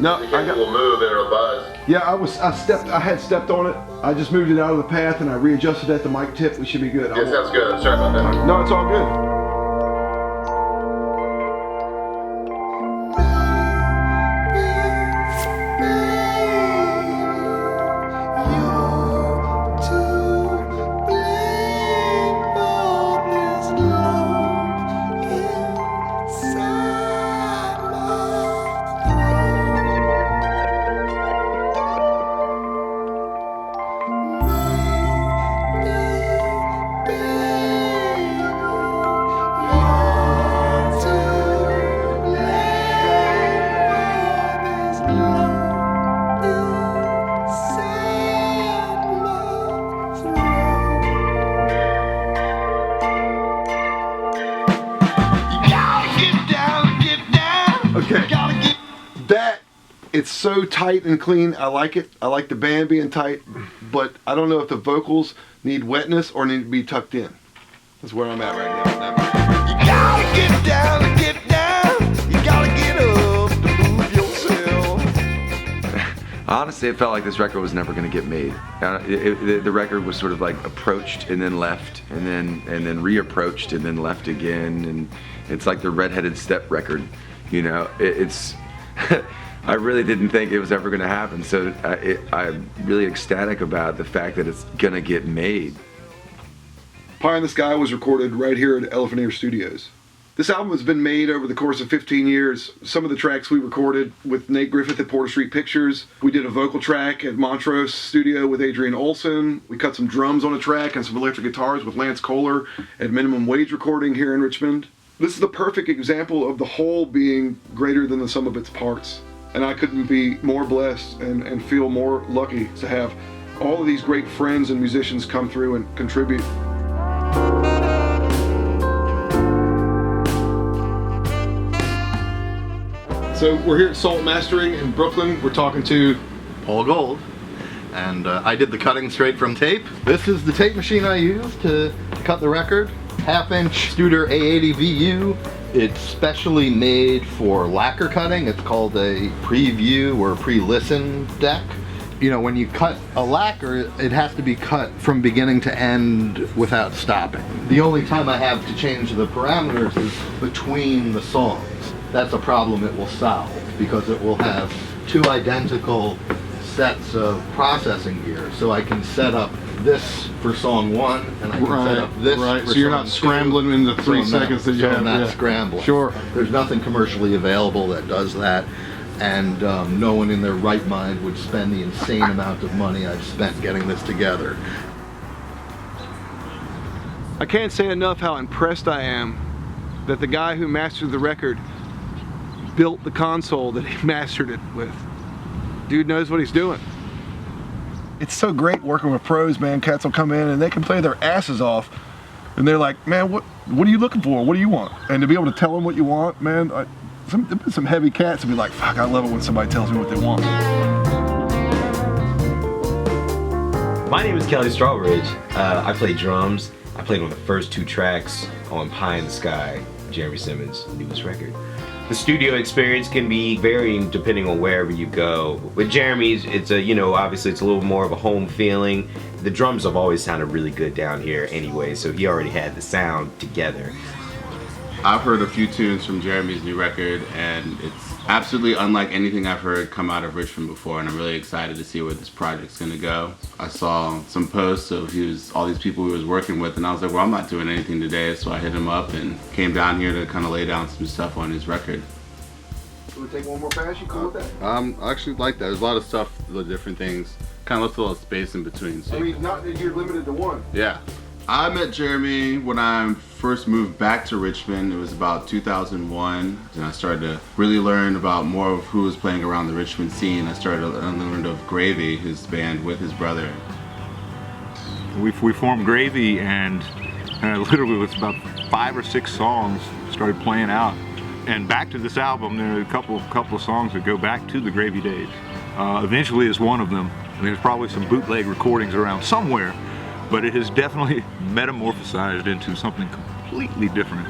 No, will move and it'll buzz. Yeah, I had stepped on it. I just moved it out of the path and I readjusted at the mic tip. We should be good. Yeah, sounds good. Sorry about that. No, it's all good. It's so tight and clean. I like it. I like the band being tight, but I don't know if the vocals need wetness or need to be tucked in. That's where I'm at right now. You gotta get down and get down. You gotta get up to move yourself. Honestly, it felt like this record was never going to get made. The record was sort of like approached and then left, and then reapproached and then left again, and it's like the Redheaded Step record. You know, it's. I really didn't think it was ever going to happen, so I'm really ecstatic about the fact that it's going to get made. Pie in the Sky was recorded right here at Elephant Ear Studios. This album has been made over the course of 15 years. Some of the tracks we recorded with Nate Griffith at Porter Street Pictures. We did a vocal track at Montrose Studio with Adrian Olson. We cut some drums on a track and some electric guitars with Lance Kohler at Minimum Wage Recording here in Richmond. This is the perfect example of the whole being greater than the sum of its parts. And I couldn't be more blessed and feel more lucky to have all of these great friends and musicians come through and contribute. So we're here at Salt Mastering in Brooklyn. We're talking to Paul Gold, and I did the cutting straight from tape. This is the tape machine I used to cut the record. 1/2-inch Studer A80 VU. It's specially made for lacquer cutting. It's called a preview or pre-listen deck. You know, when you cut a lacquer, it has to be cut from beginning to end without stopping. The only time I have to change the parameters is between the songs. That's a problem it will solve, because it will have 2 identical sets of processing gear. So I can set up this for song 1, and I can set up this for so you're not scrambling in the 3 seconds that you have. I'm not scrambling. Sure. There's nothing commercially available that does that, and no one in their right mind would spend the insane amount of money I've spent getting this together. I can't say enough how impressed I am that the guy who mastered the record built the console that he mastered it with. Dude knows what he's doing. It's so great working with pros, man. Cats will come in and they can play their asses off, and they're like, man, what are you looking for? What do you want? And to be able to tell them what you want, man, some heavy cats will be like, fuck, I love it when somebody tells me what they want. My name is Kelly Strawbridge. I play drums. I played on the first 2 tracks on Pie in the Sky, Jeremy Simmons' newest record. The studio experience can be varying depending on wherever you go. With Jeremy's, it's obviously it's a little more of a home feeling. The drums have always sounded really good down here anyway, so he already had the sound together. I've heard a few tunes from Jeremy's new record, and it's absolutely unlike anything I've heard come out of Richmond before, and I'm really excited to see where this project's gonna go. I saw some posts of all these people he was working with, and I was like, well, I'm not doing anything today, so I hit him up and came down here to kind of lay down some stuff on his record. So we take one more pass, you cool with that? I actually like that. There's a lot of stuff, the different things, kind of left a little space in between. So. I mean, not that you're limited to one. Yeah. I met Jeremy when I first moved back to Richmond. It was about 2001, and I started to really learn about more of who was playing around the Richmond scene. I learned of Gravy, his band with his brother. We formed Gravy, and literally with about 5 or 6 songs started playing out. And back to this album, there are a couple of songs that go back to the Gravy days. Eventually is one of them. I mean, there's probably some bootleg recordings around somewhere, but it has definitely metamorphosized into something completely different.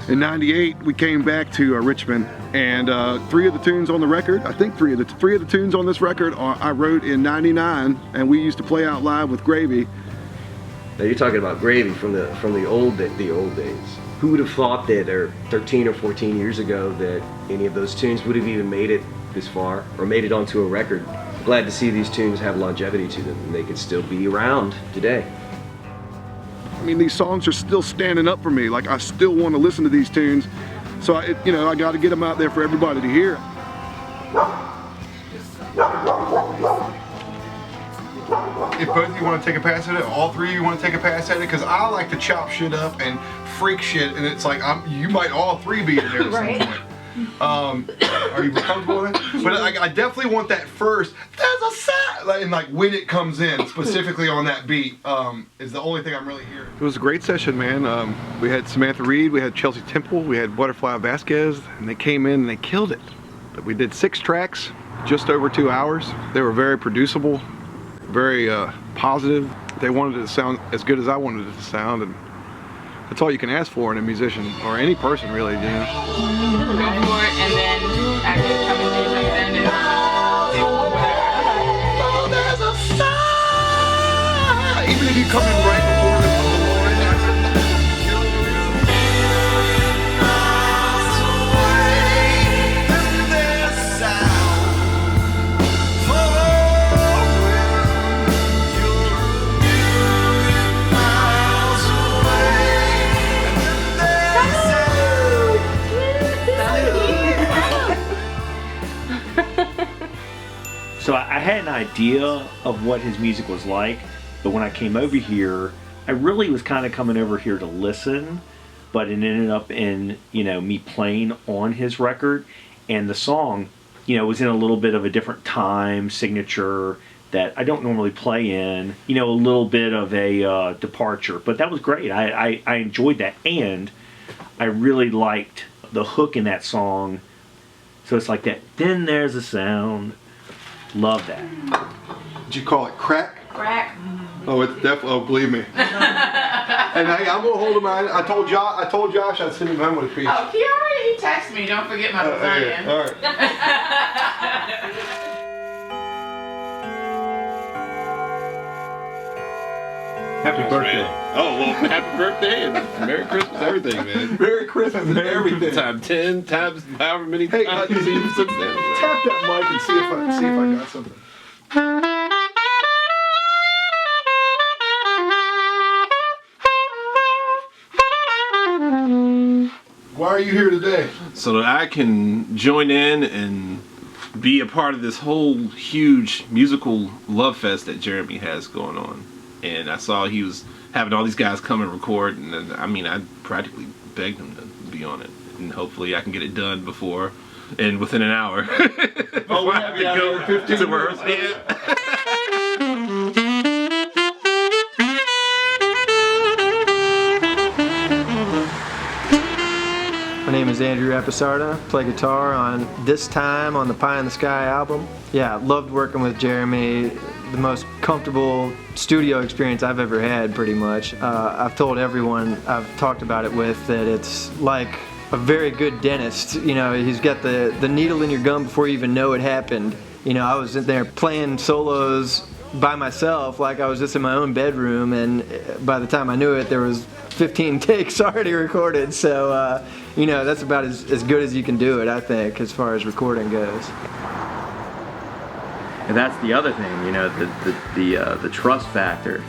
In '98, we came back to Richmond, and 3 of the tunes on the record, I think three of the tunes on this record I wrote in '99, and we used to play out live with Gravy. Now you're talking about Gravy from the old days. Who would have thought that, or 13 or 14 years ago, that any of those tunes would have even made it this far, or made it onto a record? Glad to see these tunes have longevity to them, and they could still be around today. I mean, these songs are still standing up for me. Like, I still want to listen to these tunes, so I got to get them out there for everybody to hear. If both of you want to take a pass at it, all 3 of you want to take a pass at it, because I like to chop shit up and freak shit, and it's like you might all 3 be in there at some point. Are you comfortable with it? But I definitely want that first. There's a sound, and like when it comes in, specifically on that beat, is the only thing I'm really hearing. It was a great session, man. We had Samantha Reed, we had Chelsea Temple, we had Butterfly Vasquez, and they came in and they killed it. But we did 6 tracks, just over 2 hours. They were very producible, very positive. They wanted it to sound as good as I wanted it to sound, and that's all you can ask for in a musician, or any person really, you know. Go for it, and then actually come and do something, and Oh, there's a sign! Even if you come in right before the So I had an idea of what his music was like, but when I came over here, I really was kind of coming over here to listen, but it ended up in, me playing on his record, and the song, was in a little bit of a different time signature that I don't normally play in, a little bit of a departure, but that was great. I enjoyed that, and I really liked the hook in that song. So it's like that, then there's a sound. Love that. Did you call it crack? crack. Oh, it's definitely. Oh, believe me. And I'm gonna hold him. I told Josh I'd send him home with a piece. Oh, he texted me. Don't forget my lasagna. All right. Happy birthday. Oh, well, happy birthday and Merry Christmas, everything, man. Merry Christmas and everything. Times 10 times however many Hey, times you've seen since then. Tap that mic and see if I got something. Why are you here today? So that I can join in and be a part of this whole huge musical love fest that Jeremy has going on. And I saw he was having all these guys come and record, and I mean, I practically begged him to be on it. And hopefully I can get it done within an hour. Oh, we have to go 15 to minutes. My name is Andrew Episarda. Play guitar on This Time on the Pie in the Sky album. Yeah, loved working with Jeremy. The most comfortable studio experience I've ever had, pretty much. I've told everyone I've talked about it with that it's like a very good dentist. You know, he's got the needle in your gum before you even know it happened. You know, I was in there playing solos by myself like I was just in my own bedroom, and by the time I knew it, there was 15 takes already recorded. So, you know, that's about as good as you can do it, I think, as far as recording goes. And that's the other thing, you know, the trust factor.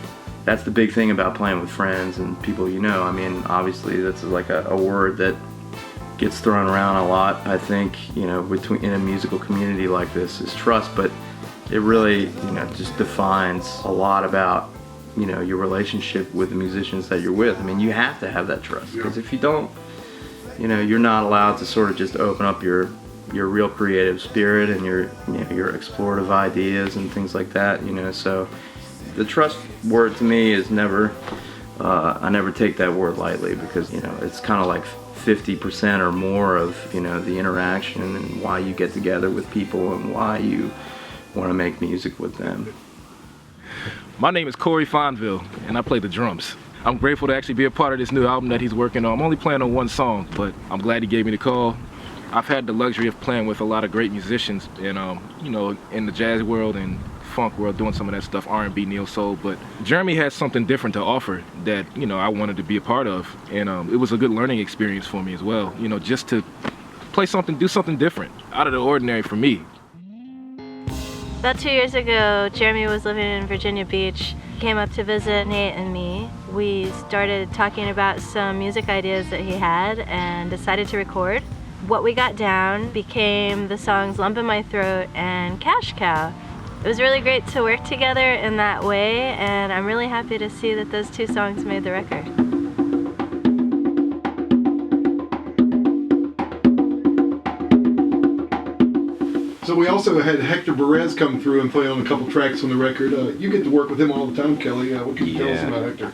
That's the big thing about playing with friends and people you know. I mean, obviously that's like a word that gets thrown around a lot, I think, you know, in a musical community like this is trust, but it really, you know, just defines a lot about, you know, your relationship with the musicians that you're with. I mean, you have to have that trust, because if you don't, you know, you're not allowed to sort of just open up your real creative spirit and your explorative ideas and things like that, you know. So the trust word to me is never, I never take that word lightly, because, you know, it's kind of like 50% or more of, you know, the interaction and why you get together with people and why you want to make music with them. My name is Corey Fonville, and I play the drums. I'm grateful to actually be a part of this new album that he's working on. I'm only playing on one song, but I'm glad he gave me the call. I've had the luxury of playing with a lot of great musicians, and you know, in the jazz world and funk world, doing some of that stuff, R&B, neo soul. But Jeremy has something different to offer that, you know, I wanted to be a part of, and it was a good learning experience for me as well. You know, just to play something, do something different, out of the ordinary for me. About 2 years ago, Jeremy was living in Virginia Beach, came up to visit Nate and me. We started talking about some music ideas that he had and decided to record. What we got down became the songs Lump in My Throat and Cash Cow. It was really great to work together in that way, and I'm really happy to see that those 2 songs made the record. So we also had Hector Perez come through and play on a couple tracks on the record. You get to work with him all the time, Kelly. What can you tell us about Hector?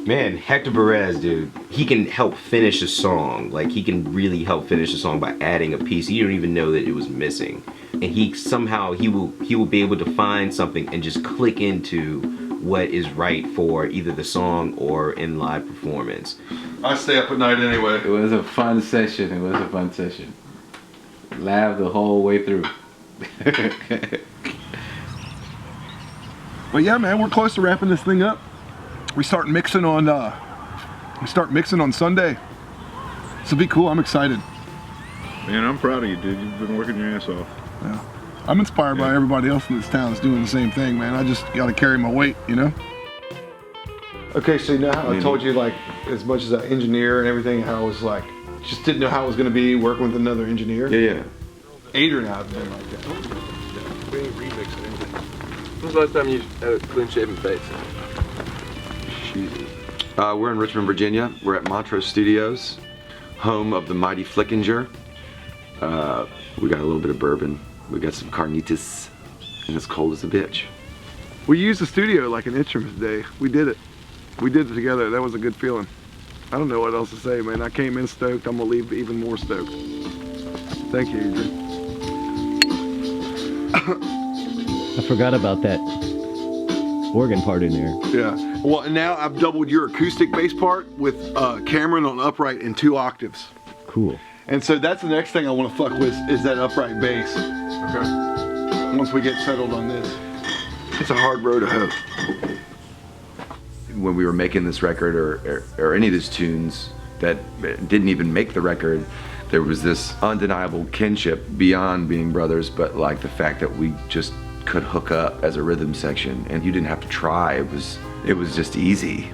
Man, Hector Perez, dude, he can help finish a song. Like, he can really help finish a song by adding a piece you don't even know that it was missing. And he somehow, he will be able to find something and just click into what is right for either the song or in live performance. I stay up at night anyway. It was a fun session. Laughed the whole way through. But yeah, man, we're close to wrapping this thing up. We start mixing on Sunday. So be cool. I'm excited. Man, I'm proud of you, dude. You've been working your ass off. Yeah. I'm inspired by everybody else in this town that's doing the same thing, man. I just got to carry my weight, you know? Okay, so now how I told you, like, as much as an engineer and everything, how I was like, just didn't know how it was going to be working with another engineer. Yeah. Adrian and I have been like that. We ain't remixing anything. When's the last time you had a clean-shaven face? We're in Richmond, Virginia. We're at Montrose Studios, home of the mighty Flickinger. We got a little bit of bourbon. We got some carnitas, and it's cold as a bitch. We used the studio like an instrument today. We did it. We did it together. That was a good feeling. I don't know what else to say, man. I came in stoked. I'm gonna leave even more stoked. Thank you, Adrian. I forgot about that organ part in there. Yeah. Well, and now I've doubled your acoustic bass part with Cameron on upright in 2 octaves. Cool. And so that's the next thing I want to fuck with is that upright bass. Okay. Once we get settled on this. It's a hard road to hoe. When we were making this record or any of these tunes that didn't even make the record, there was this undeniable kinship beyond being brothers, but like the fact that we just could hook up as a rhythm section and you didn't have to try. It was just easy.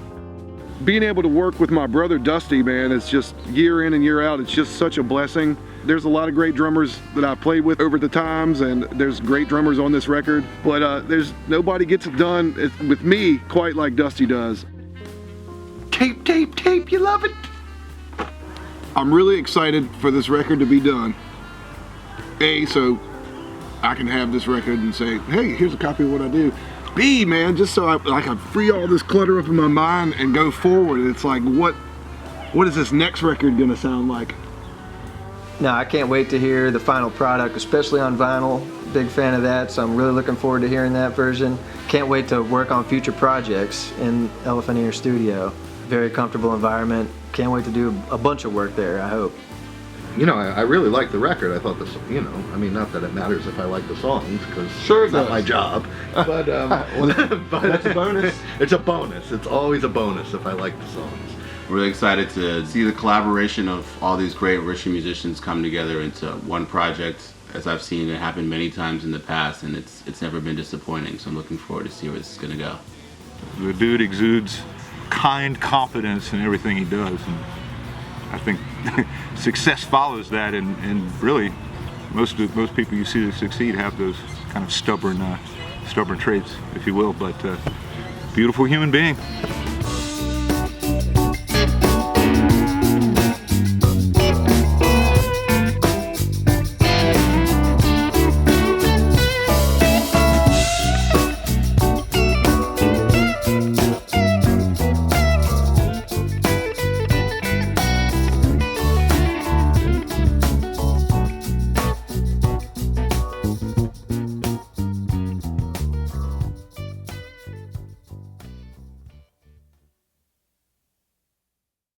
Being able to work with my brother Dusty, man, it's just year in and year out, it's just such a blessing. There's a lot of great drummers that I've played with over the times, and there's great drummers on this record, but there's nobody gets it done with me quite like Dusty does. Tape, tape, tape, you love it? I'm really excited for this record to be done. A, so I can have this record and say, hey, here's a copy of what I do. B, man, just so I can free all this clutter up in my mind and go forward. It's like, what is this next record gonna sound like? No, I can't wait to hear the final product, especially on vinyl. Big fan of that, so I'm really looking forward to hearing that version. Can't wait to work on future projects in Elephant Ear Studio. Very comfortable environment. Can't wait to do a bunch of work there, I hope. You know, I really like the record. I thought this, you know, I mean, not that it matters if I like the songs, because it's not my job. But, but that's a bonus. It's a bonus. It's always a bonus if I like the songs. Really excited to see the collaboration of all these great Richmond musicians come together into one project. As I've seen it happen many times in the past, and it's never been disappointing. So I'm looking forward to see where this is gonna go. The dude exudes kind confidence in everything he does, and I think success follows that, and really most people you see that succeed have those kind of stubborn traits, if you will, but beautiful human being.